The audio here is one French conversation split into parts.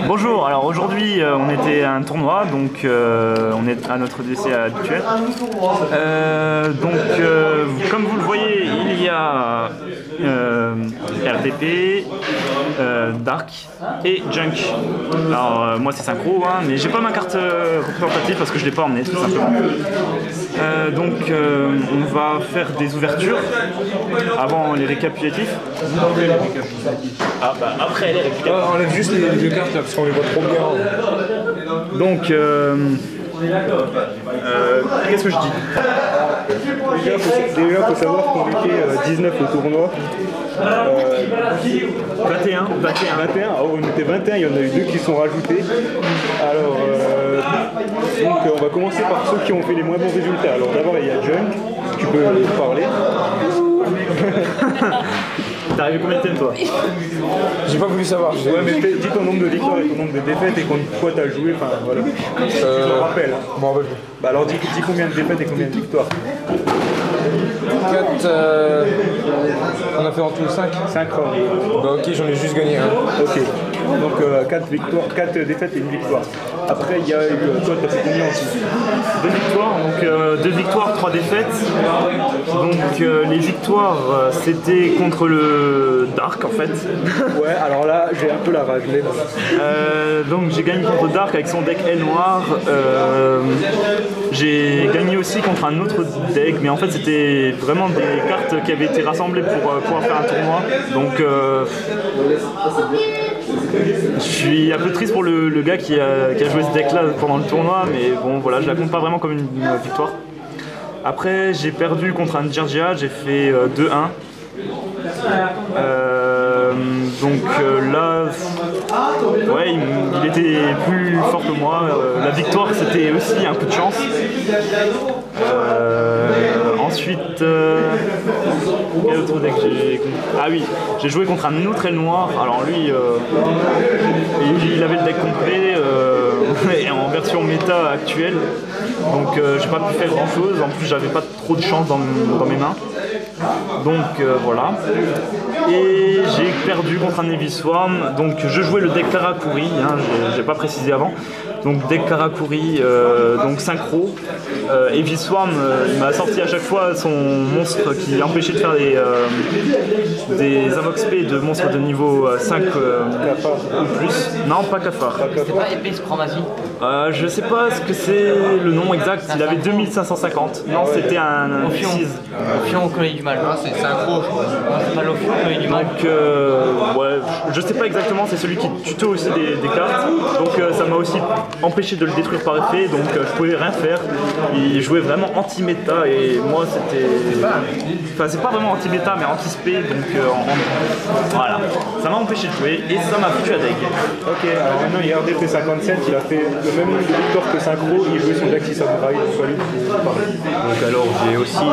Bonjour, alors aujourd'hui on était à un tournoi, donc on est à notre DC habituel. Comme vous le voyez, il y a RDP, Dark et Junk. Alors moi c'est synchro, hein, mais j'ai pas ma carte représentative parce que je l'ai pas emmenée tout simplement. On va faire des ouvertures avant les récapitulatifs. Ah bah après les récapitulatifs. Enlève juste les deux cartes là parce qu'on les voit trop bien. Donc qu'est-ce que je dis? Déjà faut savoir qu'on était 19 au tournoi. 21. Ah, on était 21, il y en a eu 2 qui sont rajoutés. Alors, on va commencer par ceux qui ont fait les moins bons résultats. Alors d'abord il y a Junk, tu peux parler. T'es arrivé combien de temps toi? J'ai pas voulu savoir. Ouais mais dis ton nombre de victoires et ton nombre de défaites et contre quoi t'as joué, enfin voilà. Je te rappelle. Bon, bah alors dis combien de défaites et combien de victoires. 4, on a fait en tout 5. 5 ans. Bah ok, j'en ai juste gagné un. Ok. Donc 4 victoires, 4 défaites et 1 victoire. Après il y a eu, toi t'as fait combien aussi? 2 victoires, donc 2 victoires, 3 défaites. Donc les victoires c'était contre le Dark en fait. Ouais, alors là j'ai un peu la rage. Donc j'ai gagné contre Dark avec son deck aile noire. J'ai gagné aussi contre un autre deck, mais en fait c'était vraiment des cartes qui avaient été rassemblées pour pouvoir faire un tournoi. Donc je suis un peu triste pour le gars qui a joué ce deck là pendant le tournoi, mais bon voilà, je la compte pas vraiment comme une victoire. Après j'ai perdu contre un Georgia, j'ai fait 2-1. Là, ouais, il était plus fort que moi. La victoire c'était aussi un coup de chance. Ensuite, quel autre deck j'ai... Ah oui, j'ai joué contre un autre aile noir. Alors lui, il avait le deck complet en version méta actuelle. Donc j'ai pas pu faire grand chose. En plus j'avais pas trop de chance dans mes mains. Donc voilà. Et j'ai perdu contre un Heavy Swarm. Donc je jouais le deck Karakuri, hein, j'ai pas précisé avant. Donc deck Karakuri, donc synchro. Heavy Swarm, il m'a sorti à chaque fois son monstre qui empêchait de faire des Avox P de monstres de niveau 5 ou plus. Non, pas Cafard. C'était pas épée Chromatie? Je sais pas ce que c'est le nom exact, il avait 2550. Non, c'était un Ophion. Ophion au Collège du Mal. Ah, c'est synchro, je crois. C'est pas l'Ophion au Collège du Mal. Donc, ouais, je sais pas exactement, c'est celui qui tuto aussi des cartes. Donc, ça m'a aussi empêché de le détruire par effet, donc je pouvais rien faire. Il jouait vraiment anti-méta et moi c'était. Enfin, c'est pas vraiment anti-méta, mais anti-spé, donc voilà. Ça m'a empêché de jouer et ça m'a foutu à deck. Ok, alors maintenant il y a RDP 57, il a fait le même nombre de victoires que Synchro, il jouait son deck 6 Samurai, donc lui, Donc alors j'ai aussi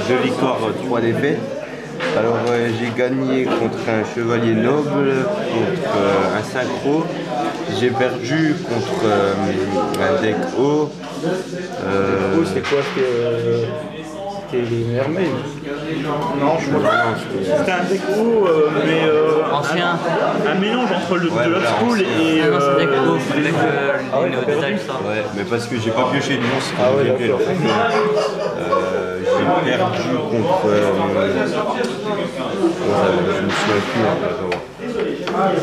fait 2 victoires, 3 défaites. Alors j'ai gagné contre un chevalier noble, contre un synchro. J'ai perdu contre un deck haut. c'est quoi? C'était les mermaids? Non, je crois pas. C'était un deck haut, mais Ancien. un mélange entre de l'old school et. Ah non, c'est deck haut, avec le détail ça. Ouais, mais parce que j'ai pas pioché de monstre. Ah ouais, j'ai d'accord. perdu contre. Je me souviens plus.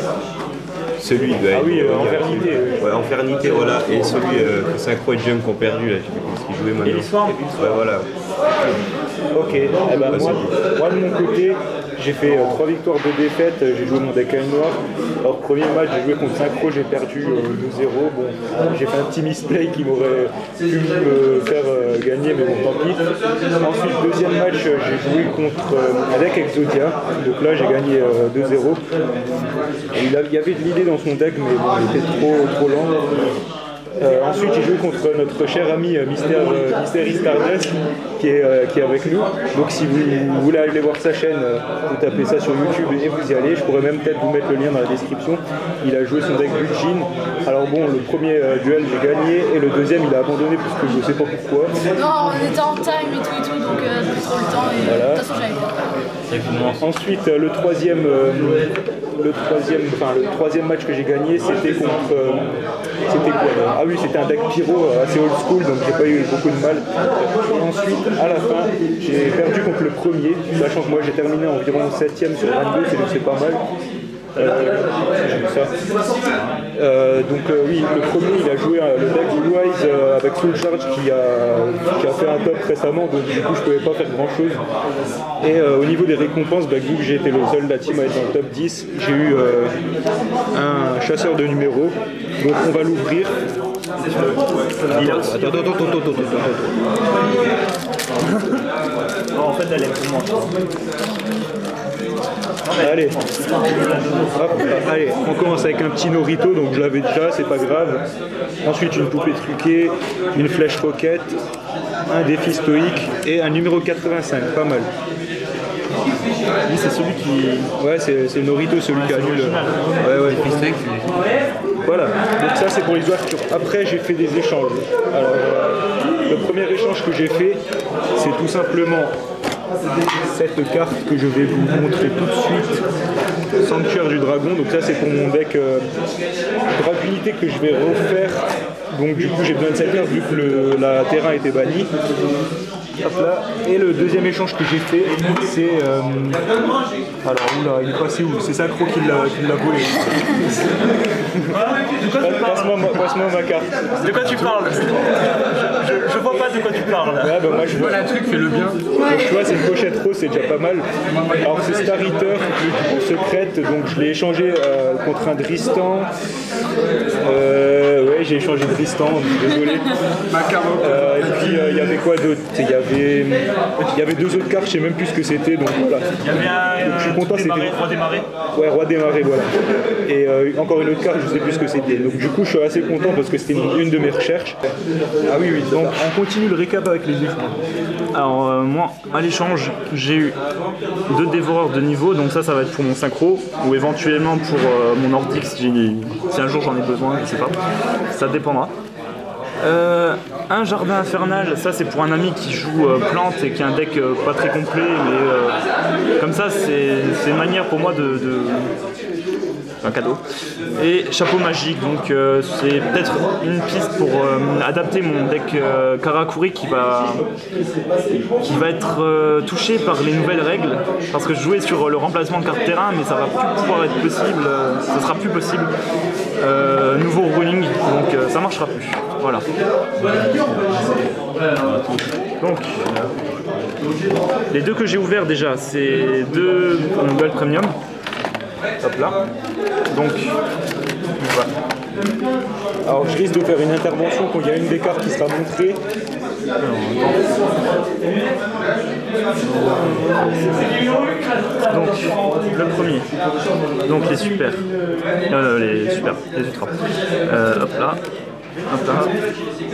Celui de. Ah oui, Infernité. Ouais, Infernité, voilà. Et celui que Synchro et Junk ont perdu, là, je sais plus comment il jouait maintenant. Ouais, voilà. Ok, eh ben, moi de mon côté, j'ai fait 3 victoires, 2 défaites, j'ai joué mon deck aile noire. Alors premier match, j'ai joué contre Synchro, j'ai perdu 2-0. Bon, j'ai fait un petit misplay qui m'aurait pu me faire gagner, mais bon, tant pis. Ensuite, deuxième match, j'ai joué contre un deck Exodia. Donc là, j'ai gagné 2-0. Il y avait de l'idée dans son deck, mais bon, il était trop lent. Ensuite, j'ai joué contre notre cher ami Mystery Stardust qui est avec nous. Donc, si vous voulez aller voir sa chaîne, vous tapez ça sur YouTube et vous y allez. Je pourrais même peut-être vous mettre le lien dans la description. Il a joué son deck Bulgin. Alors, bon, le premier duel, j'ai gagné et le deuxième, il a abandonné parce que je ne sais pas pourquoi. Non, on était en time et tout, donc plus trop le temps. Et Voilà. de toute façon, j'avais peur. Ensuite, le troisième match que j'ai gagné, c'était contre. C'était quoi là? Ah oui, c'était un deck pyro assez old school, donc j'ai pas eu beaucoup de mal. Ensuite, à la fin, j'ai perdu contre le premier, sachant que moi j'ai terminé environ 7ème sur 22, donc c'est pas mal. J'ai vu ça. Oui, le premier il a joué le deck Blue Eyes avec Soul Charge qui a fait un top récemment, donc du coup je pouvais pas faire grand chose. Et au niveau des récompenses, vu que j'ai été le seul de la team à être dans le top 10, j'ai eu un chasseur de numéros, donc on va l'ouvrir. Attends. En fait, elle est pour moi. Allez. Hop, allez, on commence avec un petit Norito, donc je l'avais déjà, c'est pas grave. Ensuite une poupée truquée, une flèche roquette, un défi stoïque et un numéro 85, pas mal. Lui, c'est celui qui. Ouais, c'est le Norito, celui qui annule. Ouais. Voilà, donc ça c'est pour les ouvertures. Après j'ai fait des échanges. Alors le premier échange que j'ai fait, c'est tout simplement cette carte que je vais vous montrer tout de suite, Sanctuaire du Dragon. Donc ça c'est pour mon deck Dragunité que je vais refaire. Donc du coup j'ai besoin de cette carte vu que la terrain était banni. Hop là. Et le deuxième échange que j'ai fait, c'est... Alors, oula, il est passé où? C'est Sacro qui l'a volé. Passe-moi ma carte. De quoi tu parles? Je vois pas de quoi tu parles. Ouais, bah, moi je vois un truc, fais-le bien. Donc tu vois, c'est une pochette rose, c'est déjà pas mal. Alors c'est Star Eater, secrète, donc je l'ai échangé contre un Dristan. Ouais, j'ai échangé Dristan, désolé. Et puis il y avait quoi d'autre? Il y avait deux autres cartes, je sais même plus ce que c'était, donc voilà. Il y avait un. Je suis content, c'était Roi des marées. Ouais, Roi des marées, voilà. Et encore une autre carte, je sais plus ce que c'était. Donc du coup, je suis assez content parce que c'était une de mes recherches. Ah oui, donc on continue le récap avec les échanges. Alors moi, à l'échange, j'ai eu 2 dévoreurs de niveau, donc ça va être pour mon synchro, ou éventuellement pour mon nordique si un jour j'en ai besoin, je sais pas. Ça dépendra. Un jardin infernal, ça c'est pour un ami qui joue plante et qui a un deck pas très complet, mais comme ça c'est une manière pour moi de un cadeau. Et chapeau magique, donc c'est peut-être une piste pour adapter mon deck Karakuri qui va être touché par les nouvelles règles, parce que je jouais sur le remplacement de carte terrain, mais ça va plus pouvoir être possible, ça sera plus possible. Nouveau ruling, donc ça marchera plus. Voilà. Donc, les 2 que j'ai ouverts déjà, c'est 2 Dual Premium. Hop là. Donc, voilà. Alors je risque de faire une intervention quand il y a une des cartes qui sera montrée. Donc, le premier. Donc les super. Les ultras. Hop là. Hop là.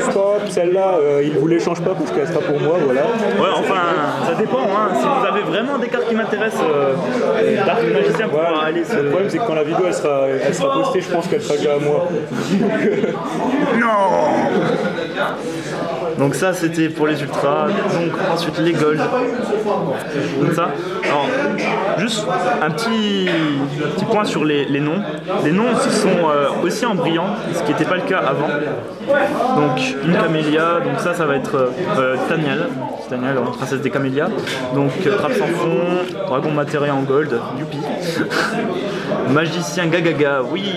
Stop, celle-là, il vous l'échange pas parce qu'elle sera pour moi, voilà. Ouais, enfin, ça dépend, hein. Si vous avez vraiment des cartes qui m'intéressent, Dark Magicien pourra aller se... Le problème c'est que quand la vidéo elle sera postée, je pense qu'elle sera déjà à moi. Non. Donc ça c'était pour les ultras, donc ensuite les gold, comme ça. Alors juste un petit point sur les noms. Les noms sont aussi en brillant, ce qui n'était pas le cas avant. Donc une camélia, donc ça va être Tanial, princesse des camélias. Donc trappe sans fond, dragon matériel en gold, youpi. Magicien Gagaga, oui.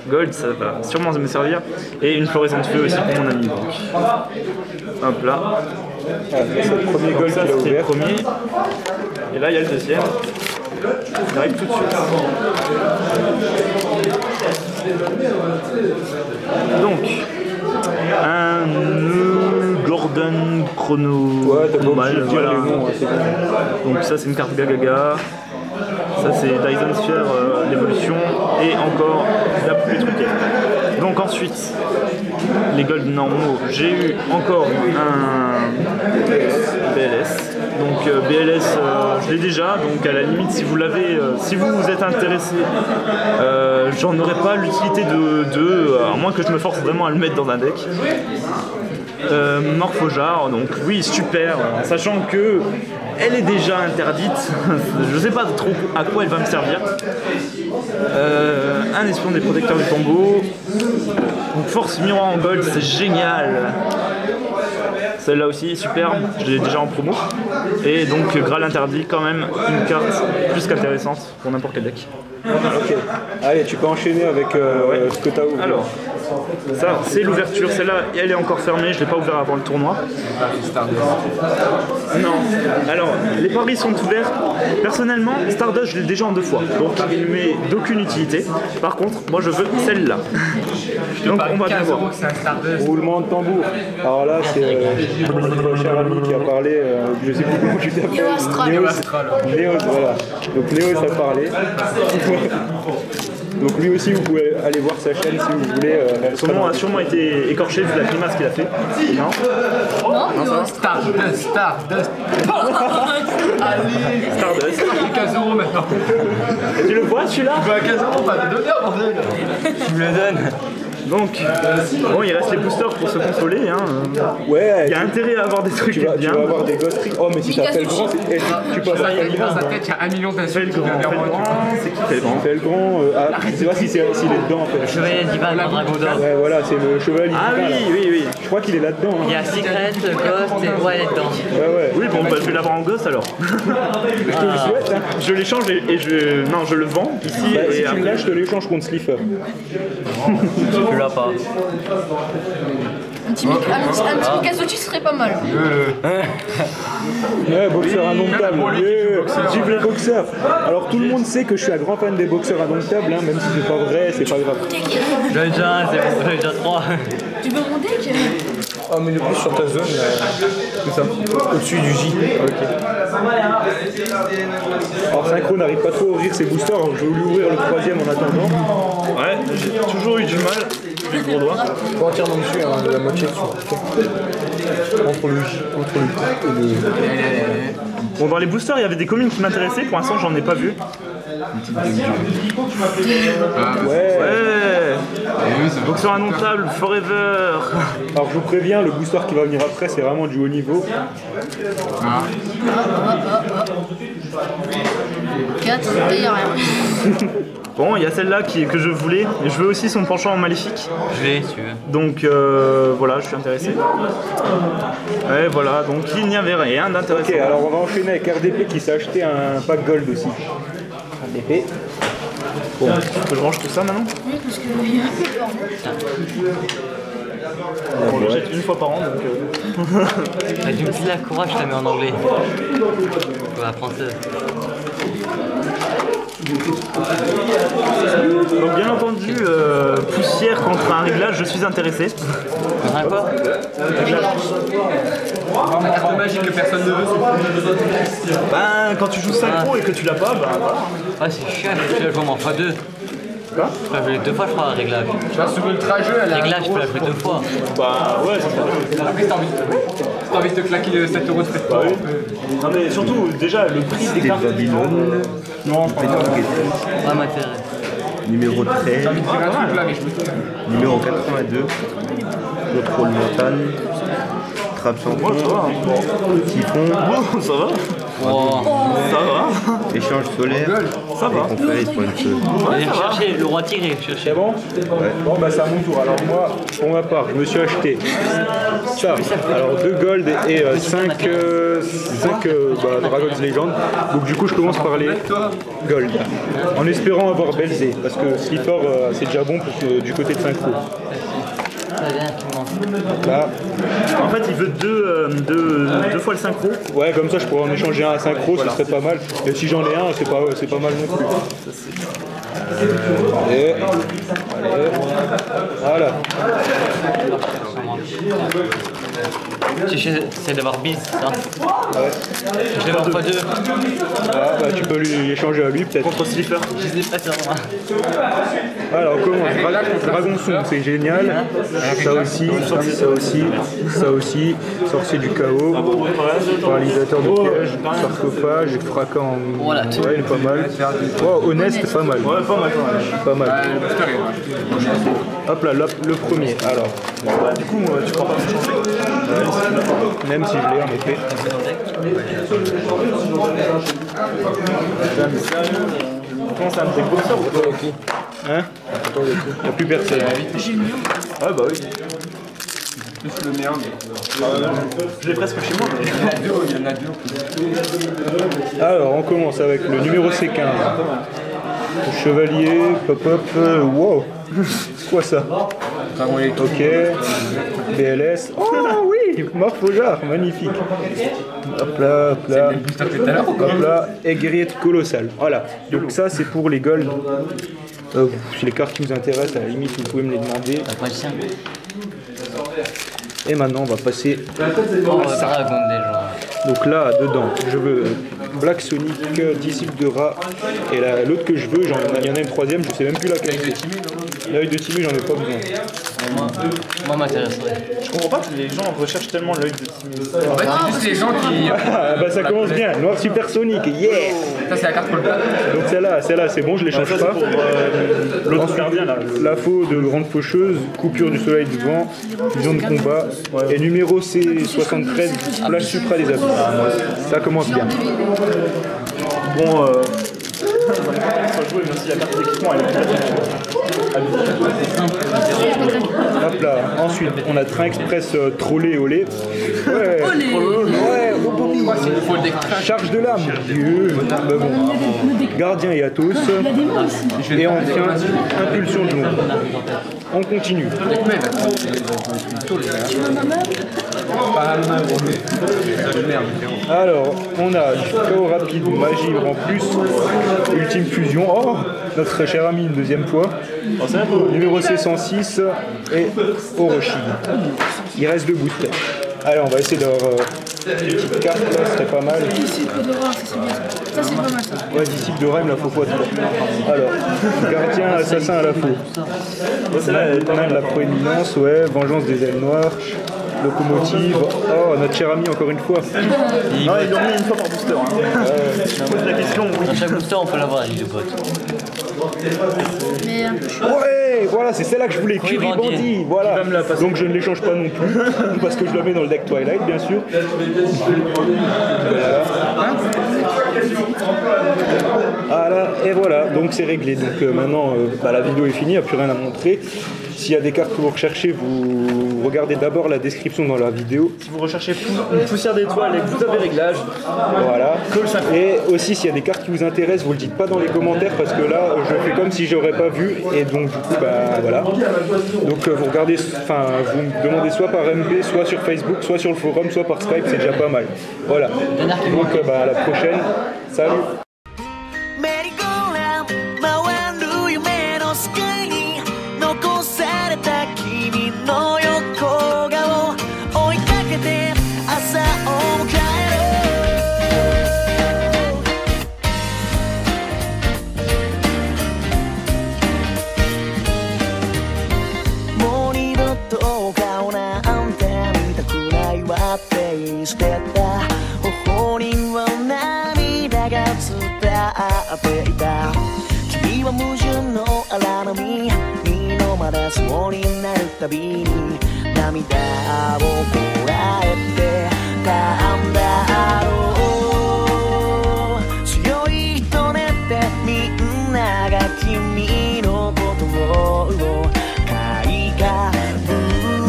Gold, ça va sûrement me servir. Et une floraison de feu aussi pour mon ami. Donc. Hop là. C'est le premier gold ça, qu'il a c'était le ouvert. premier. Et là, il y a le deuxième. Il arrive tout de suite. Donc, un Gordon Chrono. Ouais, t'as pas Mal, obligé de dire voilà. les noms, c'est bon. Donc ça, c'est une carte Gagaga. Ça c'est Dyson Sphere, l'évolution, et encore la poupée truquée. Donc ensuite, les golds normaux, j'ai eu encore un BLS. Donc BLS, je l'ai déjà, donc à la limite si vous l'avez, si vous vous êtes intéressé, j'en aurais pas l'utilité de à moins que je me force vraiment à le mettre dans un deck. Morphojar, donc oui super, sachant que elle est déjà interdite, je sais pas trop à quoi elle va me servir. Un espion des protecteurs du tombeau, donc force miroir en gold, c'est génial. Celle-là aussi est superbe, je l'ai déjà en promo. Et donc Graal interdit, quand même une carte plus qu'intéressante pour n'importe quel deck. Ok. Allez, tu peux enchaîner avec ce que tu as ouvert. Alors, ça c'est l'ouverture, celle-là elle est encore fermée, je ne l'ai pas ouvert avant le tournoi. Non, alors les paris sont ouverts. Personnellement, Stardust je l'ai déjà en 2 fois, donc il ne met d'aucune utilité. Par contre, moi je veux celle-là. Donc on va bien voir. Roulement de tambour. Alors là, c'est mon cher ami qui a parlé, je sais plus comment tu t'appelles. Néos, voilà. Donc Néos a parlé. Donc lui aussi, vous pouvez aller voir sa chaîne si vous voulez. Son nom a sûrement été écorché vu la grimace qu'il a fait. Non. Non, Stardust. Allez. Stardust. 15 € maintenant. Tu le vois celui-là? Bah 15 €, pas de donneur, bordel. Tu me le donnes. Donc, bon, il reste les boosters pour se consoler. Hein. Ouais, Il y a intérêt à avoir des trucs tu vas bien. avoir des ghost tricks. Oh, mais si ça fait le grand, tu passes à faire le Dans grand. sa tête, il y a 1 million Fais d'insultes le qui grand, viennent vers fais moi. le grand. C'est qui fait le grand? Fais le grand. Je sais pas s'il est dedans en fait. Chevalier d'Ivan en dragon d'or. Ouais, voilà, c'est le chevalier. Ah divin, là. oui. Je crois qu'il est là-dedans. Il y Hein. a Secret, Ghost et ouais, elle est dedans. Ouais. Oui, bon, bah, je vais l'avoir en ghost alors. Je te le souhaite. Hein. Je l'échange et je. Non, je le vends ici. Bah, et si tu après- le lâches, je te l'échange contre Slifer. Tu l'as pas. Un petit Mikazuchi serait pas mal. Ouais, boxeur indomptable. Vive les boxeurs. Alors tout le monde sait que je suis un grand fan des boxeurs indomptables, hein, même si c'est pas vrai, c'est pas grave. J'en ai déjà un, c'est bon, j'en ai déjà 3. Tu veux mon deck? Oh, mais le plus sur ta zone, c'est ça. Au-dessus du J. Ok. Alors Synchro n'arrive pas trop à ouvrir ses boosters, donc je vais lui ouvrir le 3ème en attendant. Ouais, j'ai toujours eu du mal. J'ai le gros doigt. Pas entièrement dessus, hein, la moitié dessus. Entre le J, entre le et le... Bon, dans les boosters, il y avait des communes qui m'intéressaient. Pour l'instant, j'en ai pas vu. Ouais. Boxeur indomptable, forever. Alors je vous préviens, le booster qui va venir après, c'est vraiment du haut niveau. 4 et y'a rien. Bon, il y a celle-là que je voulais. Et je veux aussi son penchant en maléfique. Je l'ai, si tu veux. Donc voilà, je suis intéressé. Et voilà, donc il n'y avait rien d'intéressant. Ok, alors on va enchaîner avec RDP qui s'est acheté un pack gold aussi. RDP. Bon, je range tout ça maintenant. Oui, parce qu'il y a un peu de On le jette une fois par an, donc... Tu me dis la courage, je la mets en anglais. La française. Donc bien entendu, poussière contre un réglage, je suis intéressé. Un quoi? La carte magique que personne ne veut. Ben, quand tu joues synchro et que tu l'as pas, ben voilà. Ah, c'est chiant, je joue en x2. Quoi? Je peux la jouer 2 fois, je crois, à réglage. Tu vois, sur ultra jeu, elle a. Réglage, je peux la jouer 2 fois. Bah ouais, ça fait... Après, si t'as envie de te claquer 7 € de frais de port, Non mais surtout, déjà, le prix des cartes... Non, je pense pas. Ça m'intéresse. Numéro 13, c'est un truc là, mais je me tourne. numéro 82, contrôle montagne, trappe sans Moi, ça va. fond, Hein. typhon, Bon, ça va. Oh. Ça va. échange solaire, Ça va. et conféré pour une seule. Allez me chercher, le roi tigre, chercher. C'est bon? Bon bah c'est à mon tour. Alors moi, pour ma part, je me suis acheté ça. Alors 2 gold et 5 Dragon's Legend. Donc du coup je commence par les gold. En espérant avoir Belzé. Parce que Slipper c'est déjà bon pour, du côté de Synchro. Ça vient qui me manque. Là, En fait, il veut deux fois le synchro. ouais comme ça je pourrais en échanger un à Synchro, ce serait pas mal. Et si j'en ai un, c'est pas mal non plus. Allez. Voilà. J'essaie d'avoir bise, c'est ça. Ouais. Je l'ai en x2. Ah, bah, tu peux lui échanger à lui peut-être. Contre Slipper. Je les ai pas sur moi. Alors comment Dragon Son, c'est génial. Ça aussi, ça aussi, ça aussi. Sorcier du chaos, paralysateur de piège, sarcophage, fracas en... Voilà, ouais, il est pas mal. Oh, honnête, pas mal. Ouais, pas mal. Pas mal. Hop là, le premier. Alors, Bah, du coup, tu crois pas me changer? même si je l'ai en effet. Putain, mais sérieux, comment ça me découvre ça ou quoi? Hein? Y'a plus personne. Ah bah oui. Plus le merde. Je l'ai presque chez moi. Mais... Il y en a deux. Alors, on commence avec le numéro C15. Le chevalier, pop-up, wow! C'est quoi ça? Ok, BLS. Oh oui! Morphojard, magnifique! Hop là, hop là. Hop là, et guerrier colossal. Voilà, donc ça c'est pour les golds. Les cartes qui vous intéressent, à la limite, vous pouvez me les demander. Magicien. Et maintenant, on va passer. Oh, dragon déjà. Donc là, dedans, je veux Black Sonic, disciple de rat. Et l'autre que je veux, il y en a une troisième, je sais même plus laquelle c'est. L'œil de Timmy, j'en ai pas besoin. Moi m'intéresserait. Je comprends pas que les gens recherchent tellement l'œil de Timmy. En fait, c'est juste les gens qui. Ah bah ça commence bien, noir supersonique, yeah! Ça, c'est la carte pour le plat. Donc celle-là, c'est bon, je les change Ça, c'est pas. pour l'autre gardien là. La faux de grande faucheuse, coupure du soleil du vent, vision de combat, et numéro C73, splash supra des abysses. Ça commence bien. Bon, ça va jouer, même si la carte d'équipement elle est Hop là, ensuite on a Train Express trollé au lait. Ouais, ouais, charge de l'âme. Dieu. Bah bon. Gardien et Athos. Et enfin, impulsion de l'ombre. On continue. Alors, on a chaos rapide, magie en plus, ultime fusion. Oh, notre cher ami une deuxième fois. Numéro C106 et Orochi. Il reste 2 boosters. Allez, on va essayer d'avoir une petite carte là, ce serait pas mal. Disciple de Ra, ça c'est bien. Ça c'est pas mal ça. Ouais, disciple de Rem, la faux fois 3. Alors, gardien, assassin à la faux. Main de la proéminence, ouais, vengeance des ailes noires. Locomotive, oh notre cher ami encore une fois. Non, ils l'ont mis une fois par booster. Hein. Je pose la question, oui. Dans chaque booster on peut l'avoir la ligne de potes. Mais un peu chaud. Ouais, voilà, c'est celle-là que je voulais, Kiribandi, voilà. Donc je ne l'échange pas non plus, parce que je la mets dans le deck Twilight, bien sûr. Voilà, et voilà, donc c'est réglé. Donc maintenant, la vidéo est finie, il n'y a plus rien à montrer. S'il y a des cartes que vous recherchez, vous regardez d'abord la description dans la vidéo. Si vous recherchez une poussière d'étoiles et que vous avez réglage, voilà. Et aussi s'il y a des cartes qui vous intéressent, vous le dites pas dans les commentaires parce que là je fais comme si j'aurais pas vu et donc du coup voilà. Donc vous regardez, vous me demandez soit par MP, soit sur Facebook, soit sur le forum, soit par Skype, c'est déjà pas mal. Voilà. Donc à la prochaine. Salut.してた頬には涙が伝っていた君は矛盾の荒波身のまだそうになるたびに涙をこらえてたんだろう強い人ねってみんなが君のことを買いかぶ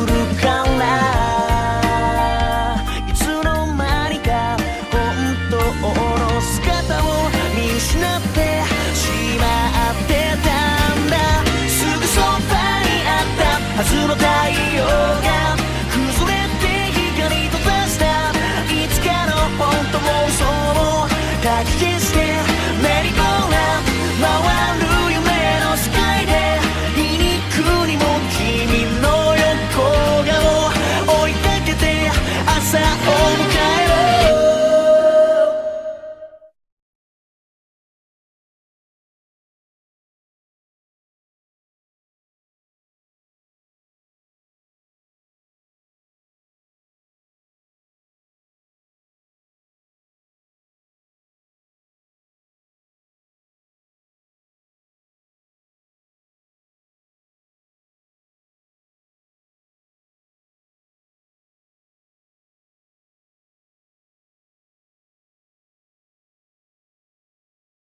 るから失ってしまってたんだすぐそばにあったはずの太陽が崩れて光閉ざしたいつかの本当もそうかき消して